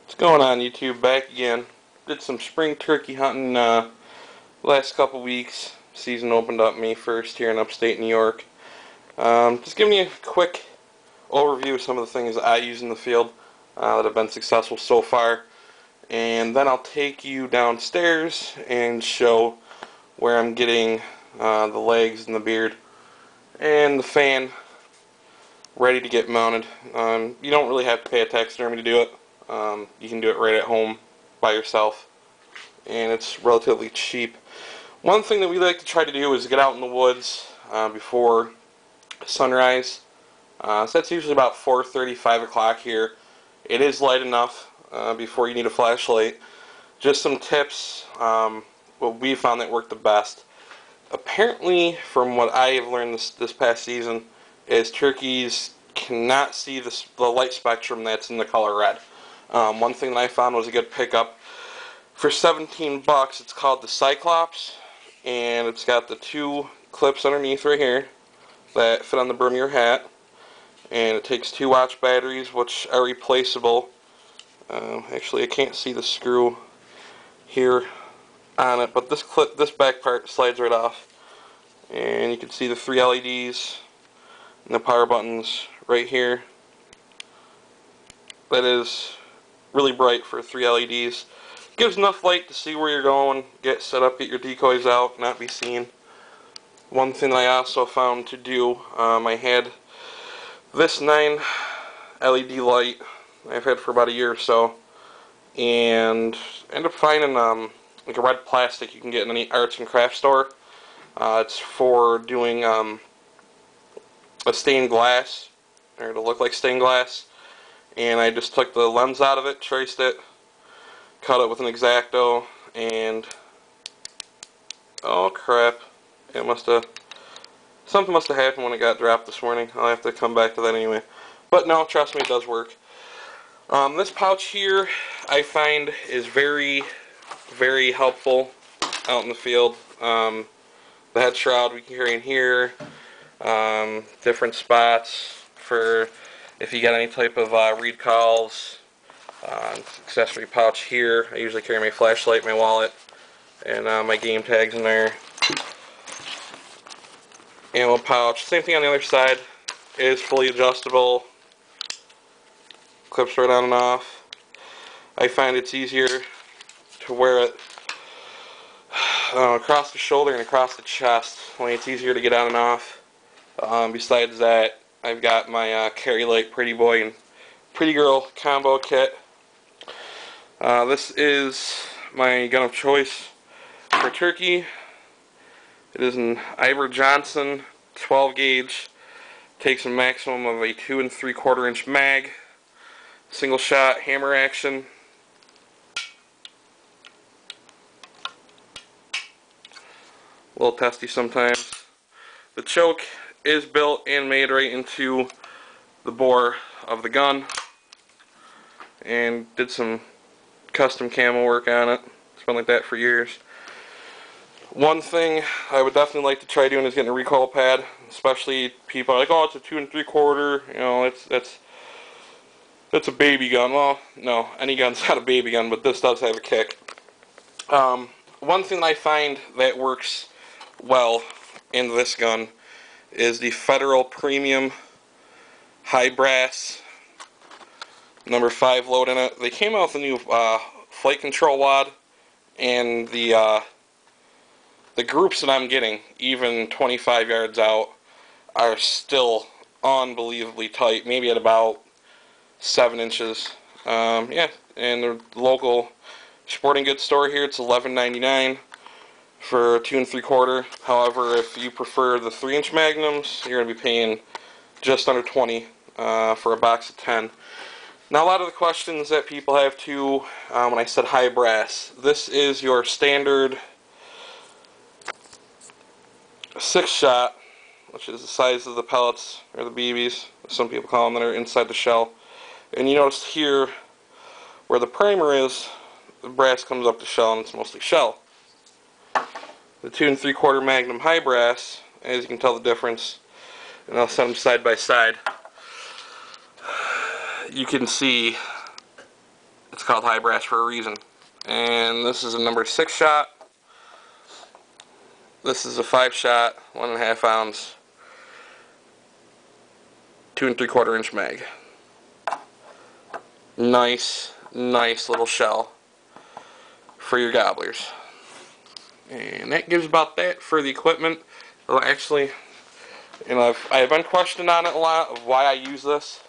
What's going on, YouTube? Back again. Did some spring turkey hunting last couple weeks. Season opened up May 1st here in upstate New York. Just giving you a quick overview of some of the things that I use in the field that have been successful so far. And then I'll take you downstairs and show where I'm getting the legs and the beard and the fan ready to get mounted. You don't really have to pay a taxidermy to do it. You can do it right at home by yourself, and it's relatively cheap. One thing that we like to try to do is get out in the woods before sunrise. So that's usually about 4:30, 5 o'clock here. It is light enough before you need a flashlight. Just some tips, what we found that worked the best. Apparently, from what I have learned this past season, is turkeys cannot see the light spectrum that's in the color red. One thing that I found was a good pickup for 17 bucks. It's called the Cyclops, and it's got the two clips underneath right here that fit on the brim of your hat, and it takes 2 watch batteries, which are replaceable. Actually, I can't see the screw here on it, but this back part slides right off, and you can see the 3 LEDs and the power buttons right here. That is really bright for 3 LEDs. Gives enough light to see where you're going, get set up, get your decoys out, not be seen. One thing I also found to do, I had this 9 LED light I've had for about a year or so, and ended up finding like a red plastic you can get in any arts and crafts store. It's for doing a stained glass, or to look like stained glass. And I just took the lens out of it, traced it, cut it with an X-Acto, and oh crap, something must have happened when it got dropped this morning. I'll have to come back to that anyway. But no, trust me, it does work. This pouch here I find is very, very helpful out in the field. The head shroud we can carry in here, different spots for if you got any type of reed calls, accessory pouch here. I usually carry my flashlight, my wallet, and my game tags in there. Ammo pouch. Same thing on the other side. It is fully adjustable. Clips right on and off. I find it's easier to wear it across the shoulder and across the chest. Only it's easier to get on and off. Besides that, I've got my Carry Light Pretty Boy and Pretty Girl combo kit. This is my gun of choice for turkey. It is an Iver Johnson 12 gauge. Takes a maximum of a 2 3/4 inch mag. Single shot hammer action. A little testy sometimes. The choke is built and made right into the bore of the gun, and did some custom camo work on it. It's been like that for years. One thing I would definitely like to try doing is getting a recoil pad, especially people are like, oh, it's a 2 3/4, you know, that's a baby gun. Well, no, any gun's not a baby gun, but this does have a kick. One thing I find that works well in this gun is the Federal Premium High Brass number 5 load in it. They came out with a new flight control wad, and the groups that I'm getting, even 25 yards out, are still unbelievably tight, maybe at about 7 inches. Yeah, and the local sporting goods store here, it's $11.99 for 2 3/4. However, if you prefer the 3-inch magnums, you're going to be paying just under $20 for a box of 10. Now, a lot of the questions that people have too, when I said high brass, this is your standard 6-shot, which is the size of the pellets, or the BBs, some people call them, that are inside the shell. And you notice here where the primer is, the brass comes up the shell, and it's mostly shell. The 2 3/4 Magnum high brass, as you can tell the difference, and I'll set them side by side. You can see it's called high brass for a reason. And this is a number 6 shot. This is a 5 shot, 1.5 ounce, 2 3/4 inch mag. Nice little shell for your gobblers. And that gives about that for the equipment. Well, actually, you know, I've been questioned on it a lot of why I use this.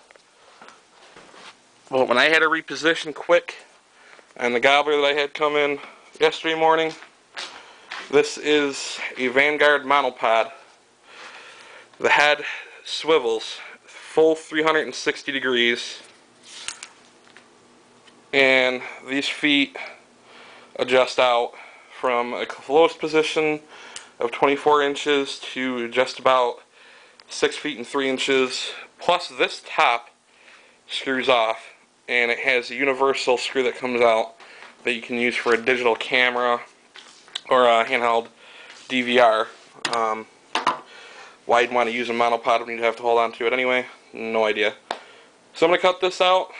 But when I had to reposition quick and the gobbler that I had come in yesterday morning, this is a Vanguard monopod. The head swivels full 360 degrees, and these feet adjust out from a lowest position of 24 inches to just about 6 feet and 3 inches. Plus this top screws off, and it has a universal screw that comes out that you can use for a digital camera or a handheld DVR. Why you'd want to use a monopod when you'd have to hold on to it anyway, no idea. So I'm going to cut this out,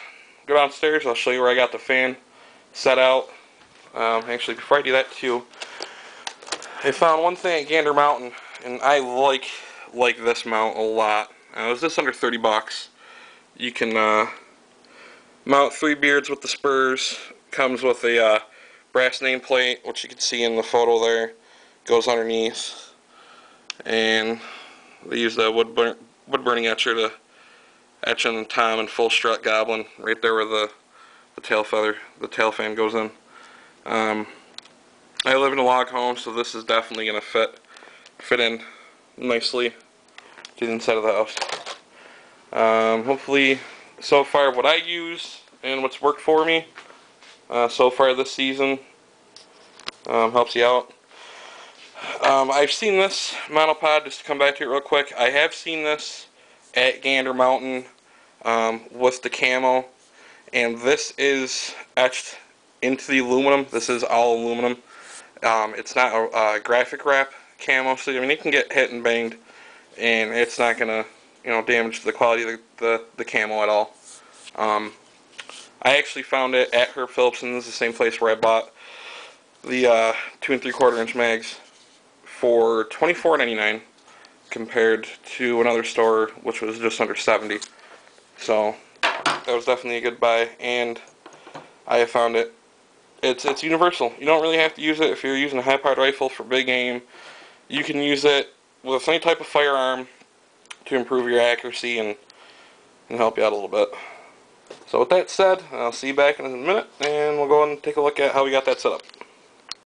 go downstairs, I'll show you where I got the fan set out. Actually, before I do that too, I found one thing at Gander Mountain, and I like this mount a lot. It was just under 30 bucks. You can mount 3 beards with the spurs. Comes with a brass nameplate, which you can see in the photo there. Goes underneath, and they use the wood burning etcher to etch in Tom and full strut goblin right there where the tail fan goes in. I live in a log home, so this is definitely going to fit in nicely to the inside of the house. Hopefully, so far what I use and what's worked for me so far this season helps you out. I've seen this monopod, just to come back to it real quick, I have seen this at Gander Mountain with the camo, and this is etched into the aluminum. This is all aluminum. It's not a graphic wrap camo, so I mean it can get hit and banged, and it's not gonna, you know, damage the quality of the camo at all. I actually found it at Herb Phillipson's, the same place where I bought the 2 3/4 inch mags, for $24.99 compared to another store which was just under $70. So that was definitely a good buy, and I have found it's universal. You don't really have to use it if you're using a high-powered rifle for big aim. You can use it with any type of firearm to improve your accuracy and help you out a little bit. So with that said, I'll see you back in a minute, and we'll go and take a look at how we got that set up.